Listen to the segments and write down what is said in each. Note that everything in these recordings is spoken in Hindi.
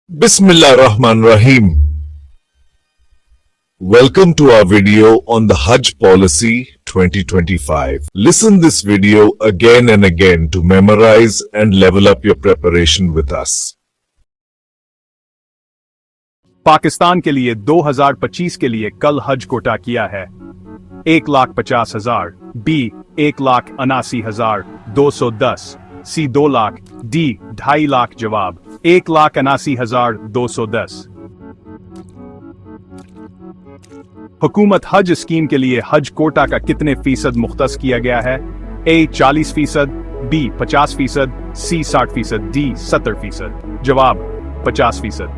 Bismillah Rahman Rahim. Welcome to our video on the Hajj Policy 2025. Listen this video again and again to memorize and level up your preparation with us. Pakistan के लिए 2025 के लिए कल हज कोटा किया है 1,50,000, बी 1,79,210, सी 2 लाख, डी 2.5 लाख। जवाब 1,79,210। हुकूमत हज स्कीम के लिए हज कोटा का कितने फीसद मुख्तस किया गया है? ए 40%, बी 50%, सी 60%, डी 70%। जवाब 50%।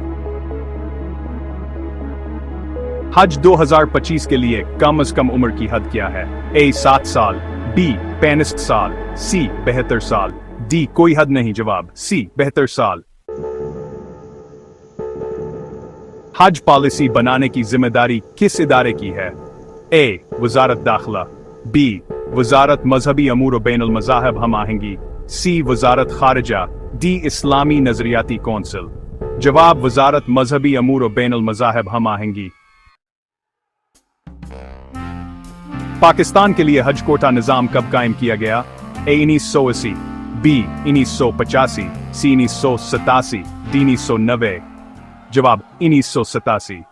हज 2025 के लिए कम से कम उम्र की हद क्या है? ए 7 साल, बी 65 साल, सी 72 साल, डी कोई हद नहीं। जवाब सी 72 साल। हज पॉलिसी बनाने की जिम्मेदारी किस इदारे की है? ए वजारत दाखिला, बी वजारत मजहबी अमूर बैनुल मज़ाहिब हम आहंगी, सी वजारत खारिजा, डी इस्लामी नजरियाती कौंसिल। जवाब वजारत मजहबी अमूर बैनुल मज़ाहिब हम आहंगी। पाकिस्तान के लिए हज कोटा निजाम कब कायम किया गया? ए 1980, बी 1985, सी 1987, डी 1990। जवाब 1987।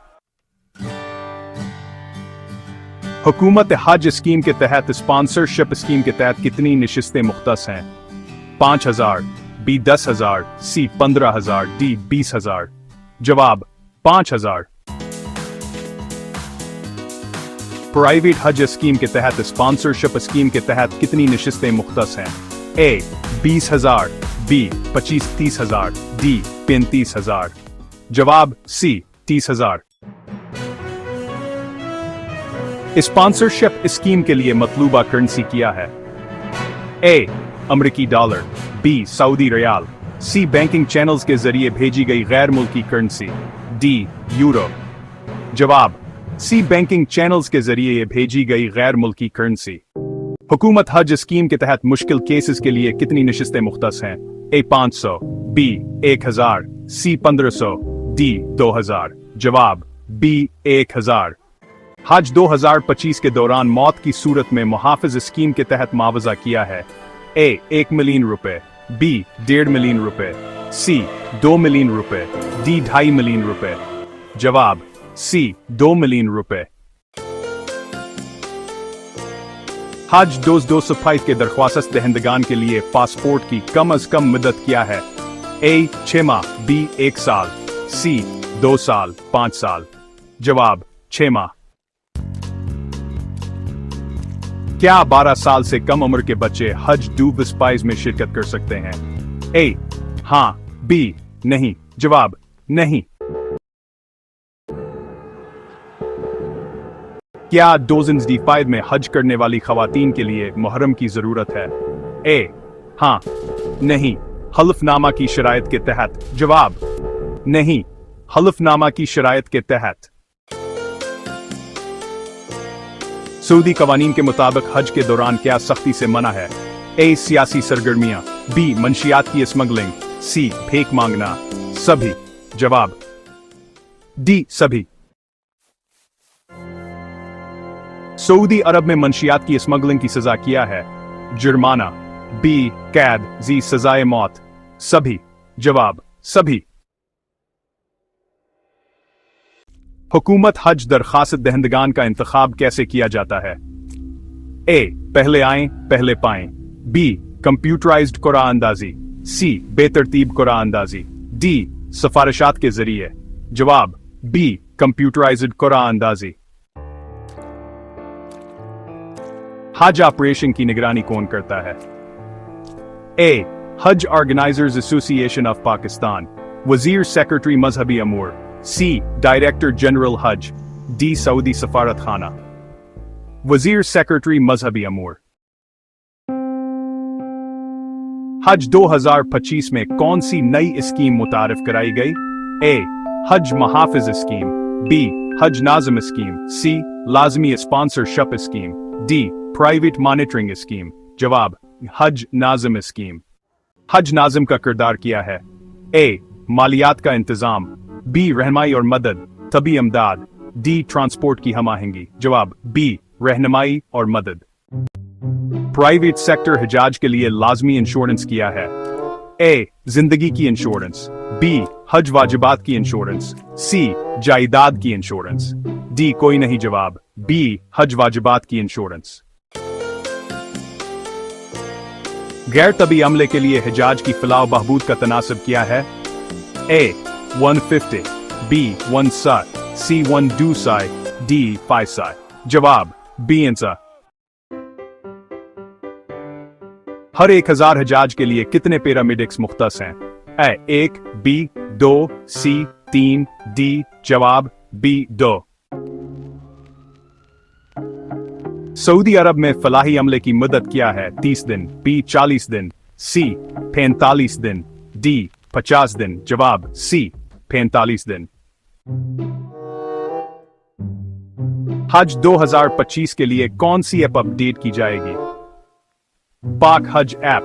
हुकूमत हज स्कीम के तहत स्पॉन्सरशिप स्कीम के तहत कितनी नशिस्तें मुख्तस हैं? 5,000, बी 10,000, सी 15,000, डी 20,000। जवाब 5,000। प्राइवेट हज स्कीम के तहत स्पॉन्सरशिप स्कीम के तहत कितनी नशिस्तें मुख्तस हैं? ए 20,000, बी 25-30,000, डी 35,000। जवाब सी 30,000। स्पॉन्सरशिप स्कीम के लिए मतलूबा करेंसी क्या है? ए अमरीकी डॉलर, बी सऊदी रियाल, सी बैंकिंग चैनल्स के जरिए भेजी गई गैर मुल्की करेंसी, डी यूरो। जवाब सी बैंकिंग चैनल्स के जरिए भेजी गई गैर मुल्की करेंसी। हुकूमत हज स्कीम के तहत मुश्किल केसेस के लिए कितनी नशिस्तें मुख्तस हैं? ए 500, बी 1,000, सी 1500, डी 2,000। जवाब बी 1,000। हज 2025 के दौरान मौत की सूरत में मुहाफिज स्कीम के तहत मुआवजा किया है? ए 1 मिलियन रुपए, बी 1.5 मिलियन रुपए, सी 2 मिलियन रुपए, डी 2.5 मिलियन रुपए। जवाब सी 2 मिलियन रुपए। हज 2025 के दरख्वास्त दहिंदगान के लिए पासपोर्ट की कम अज कम मुद्दत क्या है? ए 6 माह, बी 1 साल, सी 2 साल, 5 साल। जवाब 6 माह। क्या 12 साल से कम उम्र के बच्चे हज 2025 में शिरकत कर सकते हैं? ए हाँ, बी नहीं। जवाब नहीं। क्या 2025 में हज करने वाली खवातीन के लिए मुहर्रम की जरूरत है? ए हाँ, नहीं, हल्फनामा की शराइत के तहत। जवाब नहीं, हल्फनामा की शराइत के तहत। सऊदी कवानीन के मुताबिक हज के दौरान क्या सख्ती से मना है? ए सियासी सरगर्मियां, बी मंशियात की स्मगलिंग, सी भीख मांगना, सभी। जवाब डी सभी। सऊदी अरब में मंशियात की स्मगलिंग की सजा क्या है? जुर्माना, बी कैद, जी सजाए मौत, सभी। जवाब सभी। हुकूमत हज दरखास्त दहिंदगान का इंतखाब कैसे किया जाता है? ए पहले आएं पहले पाएं, बी कंप्यूटराइज्ड कुरान अंदाजी, सी बेतरतीब कुरान अंदाजी, डी सिफारिशात के जरिए। जवाब बी कंप्यूटराइज्ड कुरान अंदाजी। हज ऑपरेशन की निगरानी कौन करता है? ए हज ऑर्गेनाइजर्स एसोसिएशन ऑफ पाकिस्तान, वजीर सेक्रेटरी मजहबी अमूर, सी डायरेक्टर जनरल हज, डी सऊदी सफारत खाना। वजीर सेक्रेटरी मजहबी अमूर। हज 2025 में कौन सी नई स्कीम मुतारिफ कराई गई? ए हज महाफिज स्कीम, बी हज नाज़िम स्कीम, सी लाजमी sponsorship scheme, D private monitoring scheme. जवाब हज नाज़िम स्कीम। हज नाज़िम का किरदार क्या है? ए मालियात का इंतजाम, बी रहनुमाई और मदद, तबी अमदाद, डी ट्रांसपोर्ट की हम आहंगी। जवाब बी रहनुमाई और मदद। प्राइवेट सेक्टर हिजाज के लिए लाजमी इंश्योरेंस किया है। ए जिंदगी की इंश्योरेंस, बी हज वाजिबात की इंश्योरेंस, सी जायदाद की इंश्योरेंस, डी कोई नहीं। जवाब बी हज वाजिबात की इंश्योरेंस। गैर तबी अमले के लिए हिजाज की फलाह बहबूद का तनासब किया है। ए 150, बी 1 साय, सी 1 2 साय, डी 5 साय। जवाब बी आंसर। हर 1000 हिजाज के लिए कितने पैरामेडिक्स मुख्तस हैं? ए 1, बी 2, सी 3, डी। जवाब बी 2। सऊदी अरब में फलाही अमले की मुद्दत क्या है? 30 दिन, बी 40 दिन, सी 45 दिन, डी 50 दिन। जवाब सी 45 दिन। हज 2025 के लिए कौन सी ऐप अपडेट की जाएगी? पाक हज ऐप,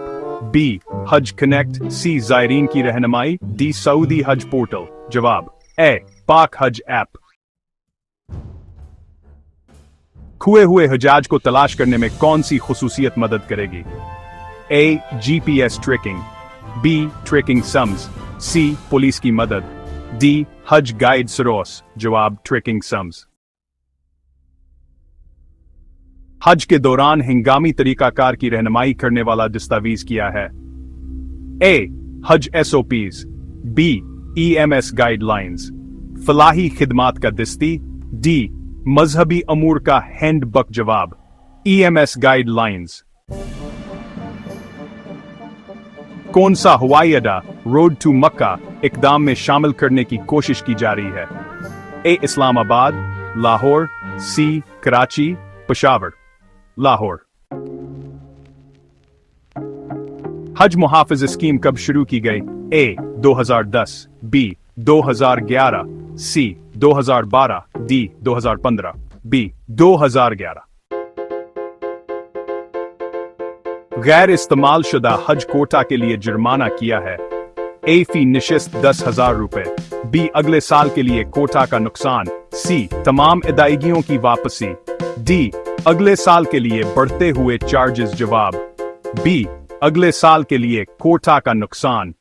बी हज कनेक्ट, सी जायरीन की रहनुमाई, डी सऊदी हज पोर्टल। जवाब ए पाक हज ऐप। खोए हुए हजाज को तलाश करने में कौन सी खुसूसियत मदद करेगी? A GPS tracking, B tracking sums, C police की मदद, डी हज गाइड सरोस। जवाब ट्रैकिंग सम्स। हज के दौरान हिंगामी तरीकाकार की रहनुमाई करने वाला दस्तावेज किया है। ए हज SOPs, B EMS guidelines, Falahi खिदमात का दस्ती, डी मजहबी अमूर का हैंडबुक। जवाब ईएमएस गाइडलाइंस। कौन सा हवाई अड्डा रोड टू मक्का इकदाम में शामिल करने की कोशिश की जा रही है? ए इस्लामाबाद, लाहौर, सी कराची, पेशावर। लाहौर। हज मुहाफिज स्कीम कब शुरू की गई? ए 2010, बी 2011, सी 2012, डी 2015, बी 2011। गैर इस्तेमाल शुदा हज कोटा के लिए जुर्माना किया है। ए फी निशिस्त 10,000 रुपए, बी अगले साल के लिए कोटा का नुकसान, सी तमाम अदायगियों की वापसी, डी अगले साल के लिए बढ़ते हुए चार्जेस। जवाब बी अगले साल के लिए कोटा का नुकसान।